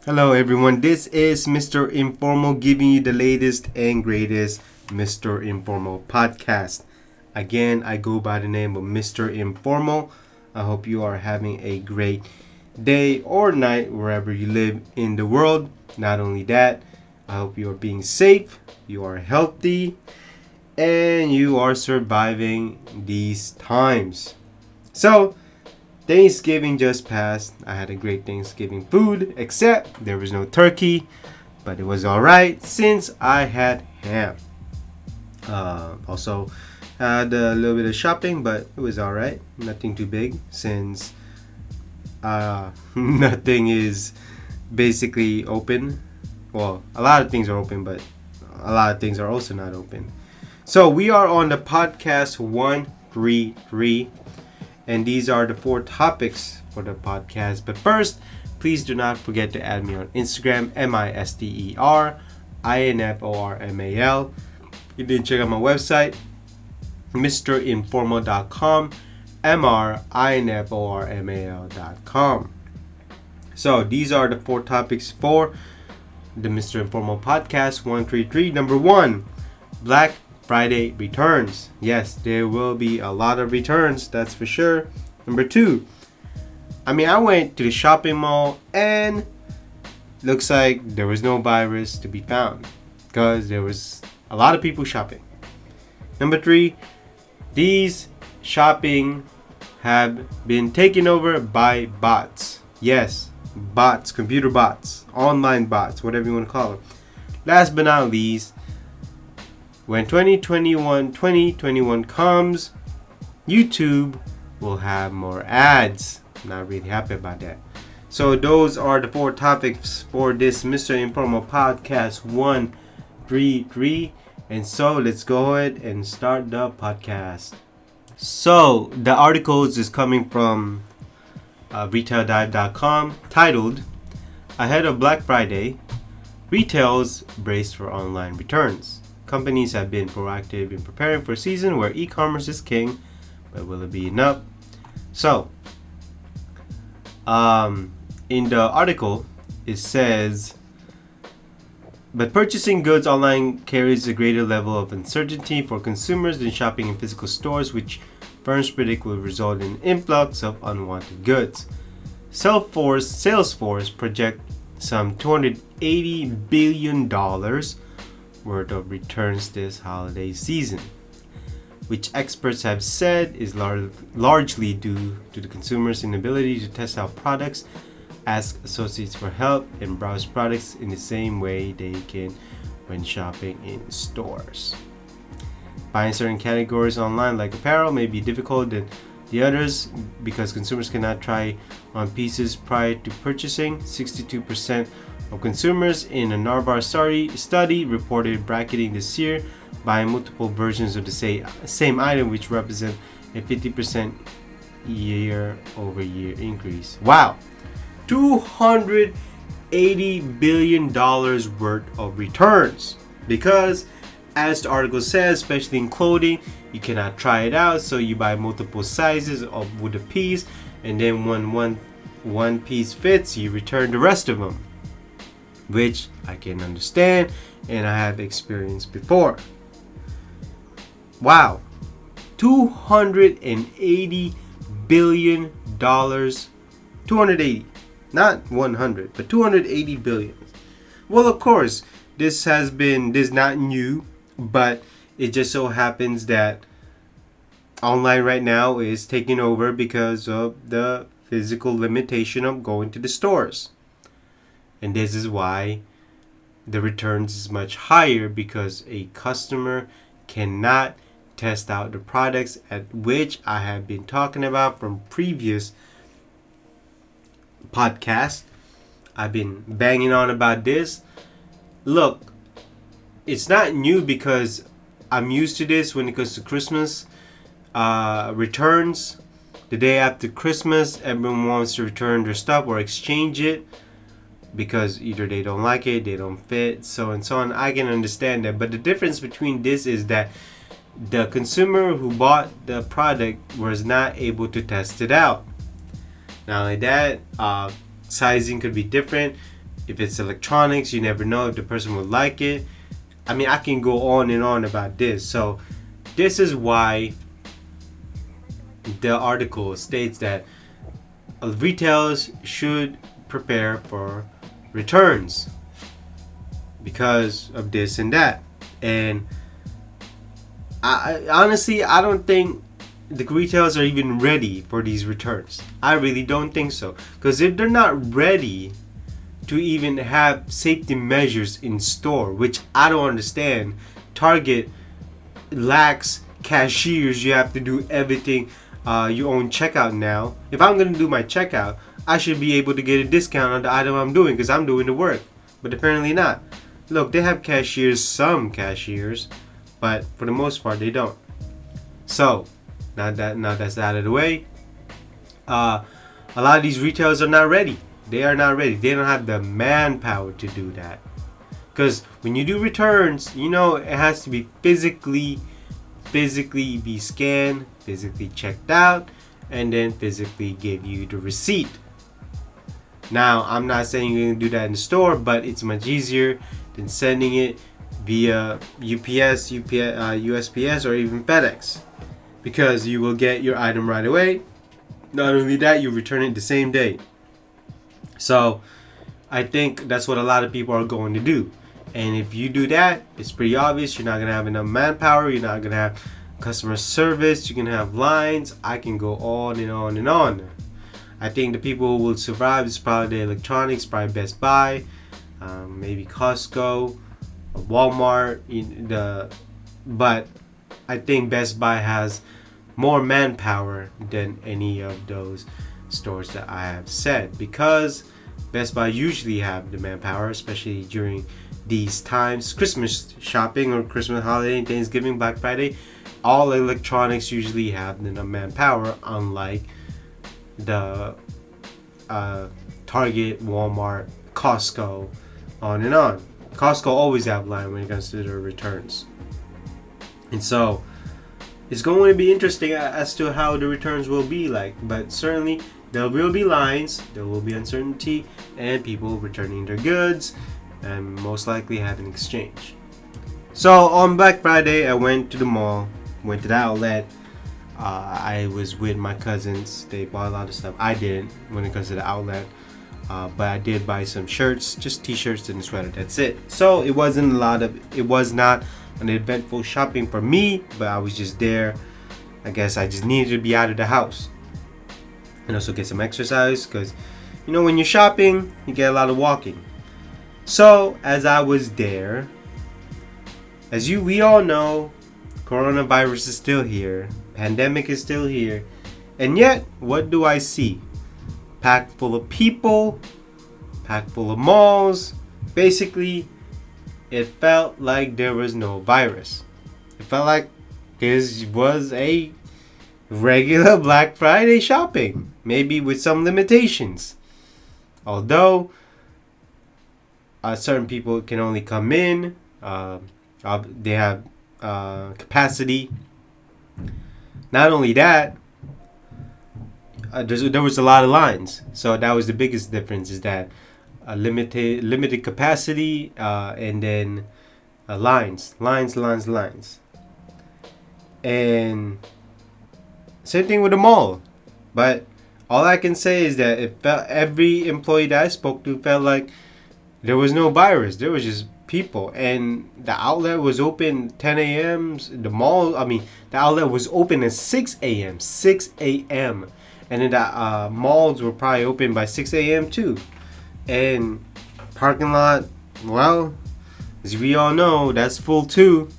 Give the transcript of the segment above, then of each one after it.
Hello everyone, this is Mr. Informal giving you the latest and greatest Mr. Informal podcast. Again, I go by the name of Mr. Informal. I hope you are having a great day or night wherever you live in the world. Not only that, I hope you are being safe, you are healthy, and you are surviving these times. So, Thanksgiving just passed. I had a great Thanksgiving food, except there was no turkey, but it was alright since I had ham. Also, had a little bit of shopping, but it was alright. Nothing too big since nothing is basically open. Well, a lot of things are open, but a lot of things are also not open. So, we are on the podcast 133. And these are the 4 topics for the podcast. But first, please do not forget to add me on Instagram, MisterInformal. You can check out my website, mrinformal.com, mrinformal.com. So these are the 4 topics for the Mr. Informal Podcast 133. Number 1, Black Friday returns. Yes, there will be a lot of returns, that's for sure. Number 2, I went to the shopping mall and looks like there was no virus to be found because there was a lot of people shopping. Number 3, these shopping have been taken over by bots. Yes, bots, computer bots, online bots, whatever you want to call them. Last but not least, when 2021 comes, YouTube will have more ads. Not really happy about that. So those are the 4 topics for this Mr. Informal Podcast 133. And so let's go ahead and start the podcast. So the articles is coming from retaildive.com, titled "Ahead of Black Friday, Retail's Brace for Online Returns." Companies have been proactive in preparing for a season where e-commerce is king, but will it be enough? So, in the article, it says, but purchasing goods online carries a greater level of uncertainty for consumers than shopping in physical stores, which firms predict will result in an influx of unwanted goods. Salesforce project some $280 billion worth of returns this holiday season, which experts have said is largely due to the consumer's inability to test out products, ask associates for help, and browse products in the same way they can when shopping in stores. Buying certain categories online like apparel may be difficult than the others because consumers cannot try on pieces prior to purchasing. 62% of consumers in a Narvar study reported bracketing this year, buying multiple versions of the same item, which represent a 50% year-over-year increase. Wow! $280 billion worth of returns. Because, as the article says, especially in clothing, you cannot try it out, so you buy multiple sizes with a piece, and then when one piece fits, you return the rest of them, which I can understand and I have experienced before. Wow, $280 billion. 280, not 100, but 280 billion. Well, of course, this is not new, but it just so happens that online right now is taking over because of the physical limitation of going to the stores. And this is why the returns is much higher, because a customer cannot test out the products, at which I have been talking about from previous podcasts. I've been banging on about this. Look, it's not new because I'm used to this when it comes to Christmas returns. The day after Christmas, everyone wants to return their stuff or exchange it because either they don't like it, they don't fit, so and so on. I can understand that, but the difference between this is that the consumer who bought the product was not able to test it out. Not only that, sizing could be different. If it's electronics, you never know if the person would like it. I mean, I can go on and on about this. So this is why the article states that retailers should prepare for returns because of this and that. And I honestly, I don't think the retailers are even ready for these returns. I really don't think so. Because if they're not ready to even have safety measures in store, which I don't understand, Target lacks cashiers. You have to do everything your own checkout now. If I'm going to do my checkout, I should be able to get a discount on the item I'm doing because I'm doing the work. But apparently not. Look, they have cashiers, some cashiers, but for the most part they don't. So now that's out of the way, a lot of these retailers are not ready. They are not ready. They don't have the manpower to do that. Because when you do returns, you know it has to be physically be scanned, physically checked out, and then physically give you the receipt. Now, I'm not saying you're going to do that in the store, but it's much easier than sending it via UPS, USPS, or even FedEx. Because you will get your item right away. Not only that, you return it the same day. So, I think that's what a lot of people are going to do. And if you do that, it's pretty obvious you're not going to have enough manpower. You're not going to have customer service. You're going to have lines. I can go on and on and on. I think the people who will survive is probably the electronics, probably Best Buy, maybe Costco, Walmart. But I think Best Buy has more manpower than any of those stores that I have said, because Best Buy usually have the manpower, especially during these times, Christmas shopping or Christmas holiday, Thanksgiving, Black Friday. All electronics usually have the manpower, unlike the Target, Walmart, Costco, on and on. Costco always have line when it comes to their returns. And so it's going to be interesting as to how the returns will be like. But certainly there will be lines, there will be uncertainty, and people returning their goods and most likely have an exchange. So on Black Friday, I went to the mall, went to the outlet. I was with my cousins. They bought a lot of stuff. I didn't when it comes to the outlet. But I did buy some shirts, just t-shirts and a sweater. That's it. So it was not an eventful shopping for me, but I was just there. I guess I just needed to be out of the house and also get some exercise, because you know when you're shopping, you get a lot of walking. So as I was there, we all know, coronavirus is still here, pandemic is still here, and yet what do I see? Packed full of people, packed full of malls. Basically, it felt like there was no virus. It felt like this was a regular Black Friday shopping, maybe with some limitations. Although certain people can only come in, they have capacity. Not only that, there was a lot of lines. So that was the biggest difference, is that limited capacity, and then lines. And same thing with the mall. But all I can say is that it felt, every employee that I spoke to felt like there was no virus. There was just people. And the outlet was open 10 a.m. The outlet was open at 6 a.m. 6 a.m. And then the malls were probably open by 6 a.m. too. And parking lot, well, as we all know, that's full too,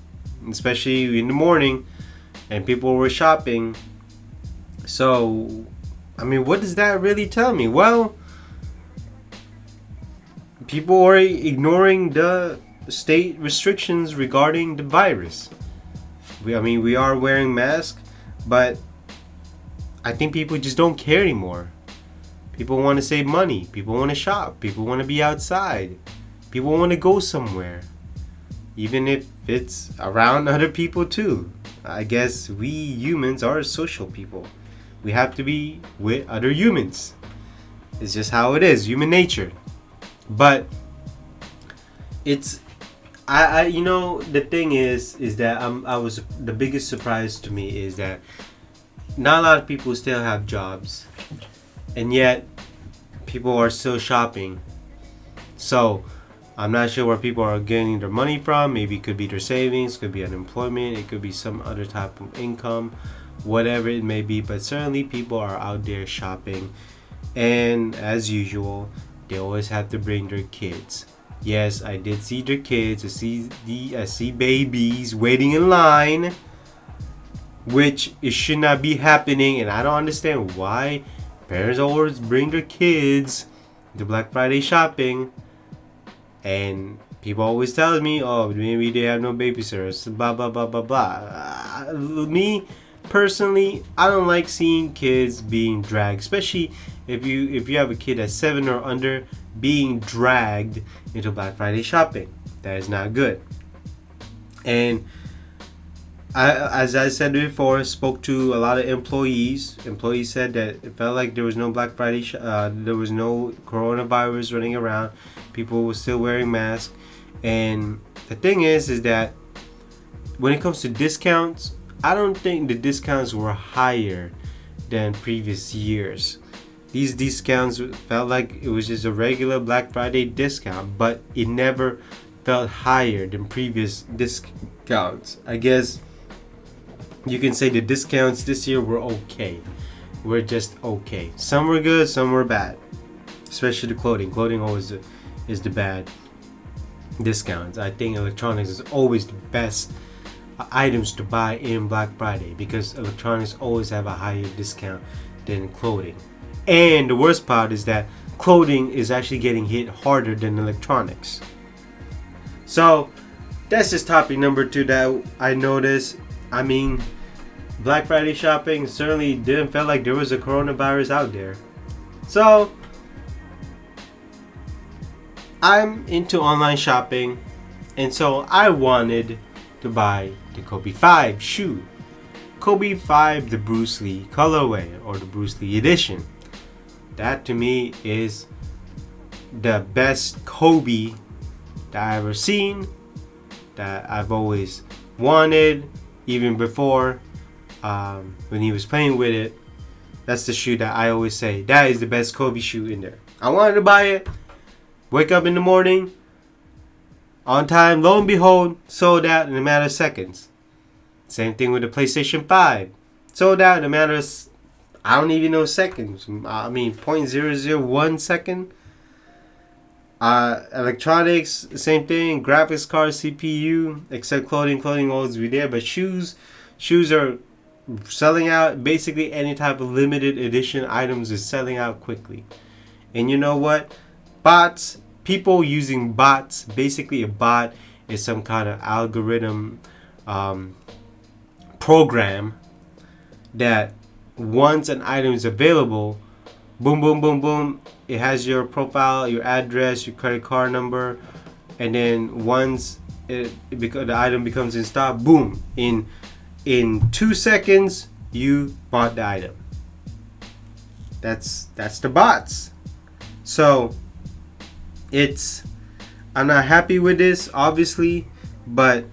especially in the morning, and people were shopping. So, I mean, what does that really tell me? Well, people are ignoring the state restrictions regarding the virus. We are wearing masks, but I think people just don't care anymore. People want to save money. People want to shop. People want to be outside. People want to go somewhere, even if it's around other people too. I guess we humans are social people. We have to be with other humans. It's just how it is, human nature. But it's I you know the thing is that I was the biggest surprise to me is that not a lot of people still have jobs, and yet people are still shopping. So I'm not sure where people are getting their money from. Maybe it could be their savings, could be unemployment, it could be some other type of income, whatever it may be. But certainly people are out there shopping, and as usual, they always have to bring their kids. Yes, I did see their kids. I see babies waiting in line, which it should not be happening, and I don't understand why parents always bring their kids to Black Friday shopping, and people always tell me, "Oh, maybe they have no babysitters." Blah blah blah blah blah. Me personally, I don't like seeing kids being dragged, especially if you have a kid that's 7 or under being dragged into Black Friday shopping. That is not good. And as I said before, spoke to a lot of employees. Employees said that it felt like there was no Black Friday, there was no coronavirus running around. People were still wearing masks. And the thing is that when it comes to discounts, I don't think the discounts were higher than previous years. These discounts felt like it was just a regular Black Friday discount, but it never felt higher than previous discounts. I guess you can say the discounts this year were okay. Were just okay. Some were good, some were bad. Especially the clothing. Clothing always is the bad discounts. I think electronics is always the best items to buy in Black Friday because electronics always have a higher discount than clothing. And the worst part is that clothing is actually getting hit harder than electronics. So that's just topic number 2 that I noticed. I mean, Black Friday shopping certainly didn't feel like there was a coronavirus out there. So I'm into online shopping, and so I wanted to buy the Kobe 5 shoe. Kobe 5, the Bruce Lee colorway or the Bruce Lee edition. That to me is the best Kobe that I've ever seen, that I've always wanted, even before when he was playing with it. That's the shoe that I always say, that is the best Kobe shoe in there. I wanted to buy it, wake up in the morning, on time, lo and behold, sold out in a matter of seconds. Same thing with the PlayStation 5. Sold out in a matter of, I don't even know seconds. I mean, 0.001 second. Electronics, same thing. Graphics card, CPU, except clothing. Clothing will always be there. But shoes are selling out. Basically, any type of limited edition items is selling out quickly. And you know what? Bots, people using bots. Basically, a bot is some kind of algorithm program that once an item is available, boom, boom, boom, boom, it has your profile, your address, your credit card number, and then once the item becomes in stock, boom, in 2 seconds you bought the item. That's the bots. So I'm not happy with this, obviously, but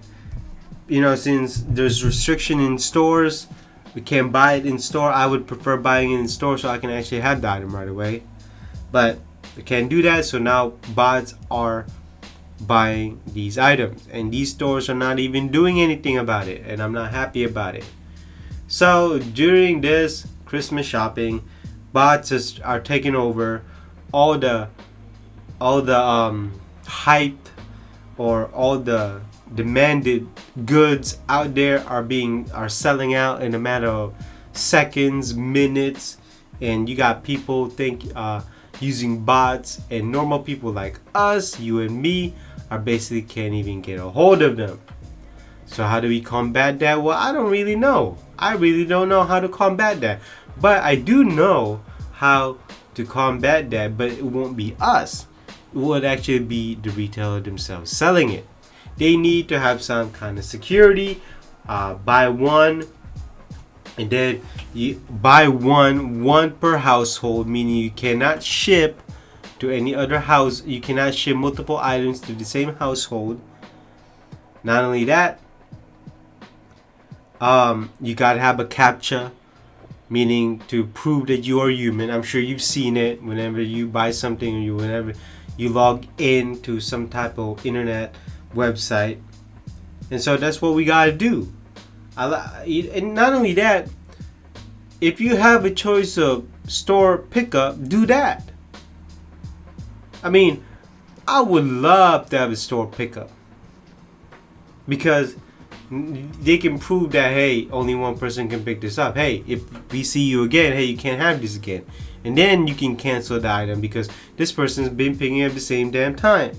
you know, since there's restriction in stores, we can't buy it in store. I would prefer buying it in store so I can actually have the item right away. But we can't do that, so now bots are buying these items. And these stores are not even doing anything about it. And I'm not happy about it. So during this Christmas shopping, bots are taking over all the hype or all the demanded goods out there are selling out in a matter of seconds, minutes, and you got people using bots, and normal people like us, you and me, are basically can't even get a hold of them. So how do we combat that? Well, I don't really know. I really don't know how to combat that, but I do know how to combat that. But it won't be us. It would actually be the retailer themselves selling it. They need to have some kind of security. Buy one, and then you buy one per household, meaning you cannot ship to any other house. You cannot ship multiple items to the same household. Not only that, you gotta have a CAPTCHA, meaning to prove that you are human. I'm sure you've seen it whenever you buy something, or whenever you log in to some type of internet website. And so that's what we gotta do. And not only that, if you have a choice of store pickup, do that. I mean, I would love to have a store pickup, because they can prove that, hey, only one person can pick this up. Hey, if we see you again, hey, you can't have this again. And then you can cancel the item because this person's been picking up the same damn time.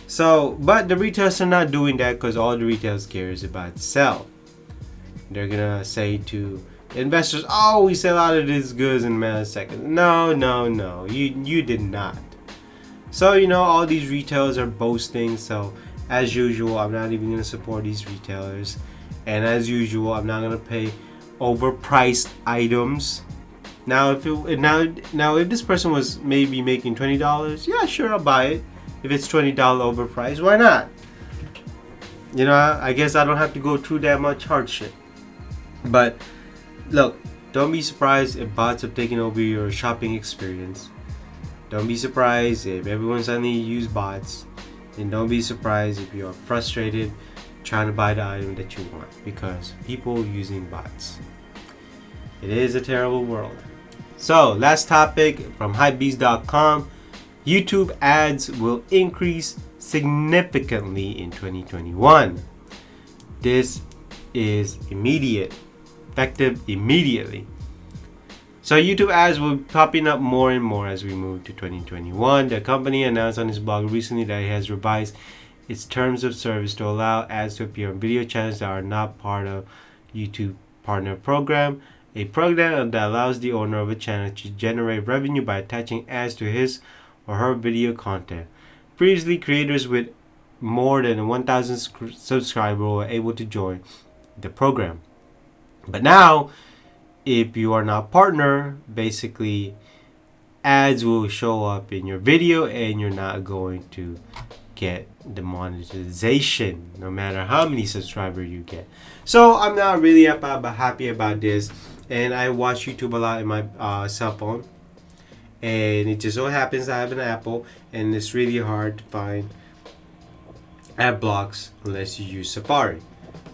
So, but the retailers are not doing that, because all the retailers care is about to sell. They're gonna say to investors, oh, we sell out of these goods in a matter of seconds. No, you did not. So, all these retailers are boasting. So as usual, I'm not even gonna support these retailers, and as usual, I'm not gonna pay overpriced items. Now, if this person was maybe making $20, yeah, sure, I'll buy it. If it's $20 overpriced, why not? I guess I don't have to go through that much hardship. But look, don't be surprised if bots have taken over your shopping experience. Don't be surprised if everyone suddenly use bots. And don't be surprised if you're frustrated trying to buy the item that you want, because people using bots. It is a terrible world. So, last topic from hypebeast.com. YouTube ads will increase significantly in 2021. This is immediate, effective immediately. So YouTube ads will be popping up more and more as we move to 2021. The company announced on its blog recently that it has revised its terms of service to allow ads to appear on video channels that are not part of YouTube Partner Program, a program that allows the owner of a channel to generate revenue by attaching ads to his or her video content. Previously, creators with more than 1,000 subscribers were able to join the program. But now, if you are not partner, basically ads will show up in your video and you're not going to get the monetization no matter how many subscribers you get. So I'm not really happy about this, and I watch YouTube a lot in my cell phone, and it just so happens I have an Apple, and it's really hard to find ad blocks unless you use Safari.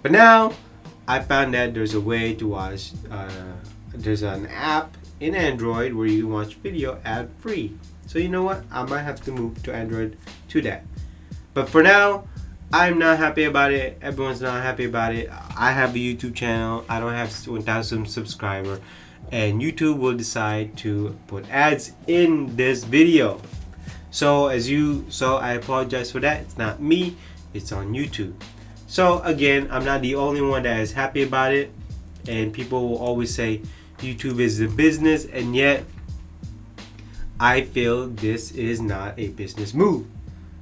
But now I found that there's a way to watch, there's an app in Android where you can watch video ad free. So you know what? I might have to move to Android to that. But for now, I'm not happy about it. Everyone's not happy about it. I have a YouTube channel. I don't have 1,000 subscribers. And YouTube will decide to put ads in this video. So I apologize for that. It's not me. It's on YouTube. So again, I'm not the only one that is happy about it, and people will always say YouTube is a business, and yet I feel this is not a business move.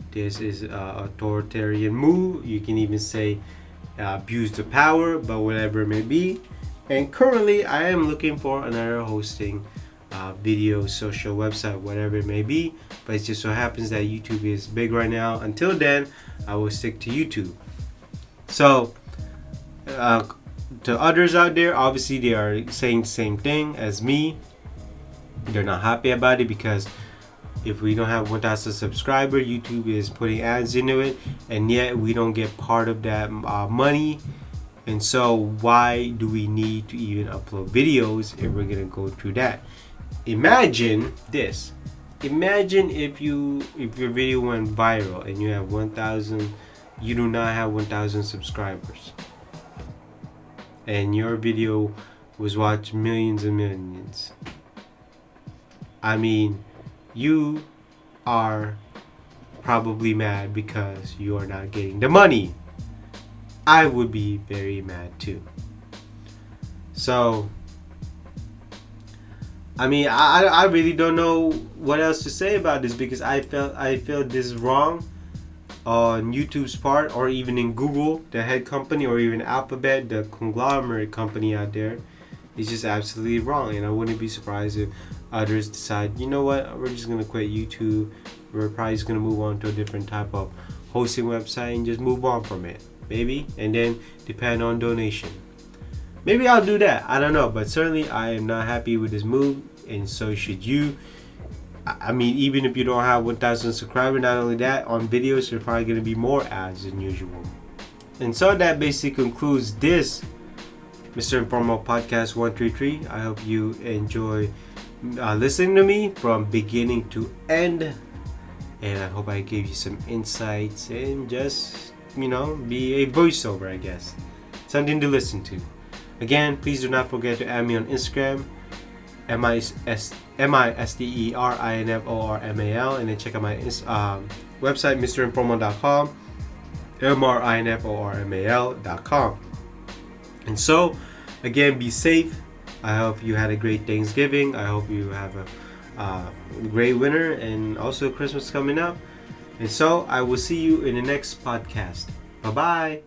This is an authoritarian move. You can even say abuse the power, but whatever it may be. And currently I am looking for another hosting video, social website, whatever it may be, but it just so happens that YouTube is big right now. Until then, I will stick to YouTube. So to others out there, obviously they are saying the same thing as me. They're not happy about it because if we don't have 1,000 subscribers, YouTube is putting ads into it, and yet we don't get part of that money. And so why do we need to even upload videos if we're gonna go through that? Imagine this. Imagine if your video went viral and you have 1,000, you do not have 1,000 subscribers, and your video was watched millions and millions. I mean, you are probably mad because you are not getting the money. I would be very mad too. So, I mean, I really don't know what else to say about this, because I feel this is wrong on YouTube's part, or even in Google, the head company, or even Alphabet, the conglomerate company out there. It's just absolutely wrong, and I wouldn't be surprised if Others decide, you know what, we're just gonna quit YouTube. We're probably just gonna move on to a different type of hosting website and just move on from it, maybe, and then depend on donation. Maybe I'll do that. I don't know, but certainly I am not happy with this move, and so should you. I mean, even if you don't have 1,000 subscribers, not only that, on videos there's probably gonna be more ads than usual. And so that basically concludes this Mr. Informal Podcast 133. I hope you enjoy listening to me from beginning to end. And I hope I gave you some insights and just, be a voiceover, I guess. Something to listen to. Again, please do not forget to add me on Instagram, MISTERINFORMAL, and then check out my website, mrinformal.com, MRINFORMAL.com. And so, again, be safe. I hope you had a great Thanksgiving. I hope you have a great winter and also Christmas coming up. And so I will see you in the next podcast. Bye bye.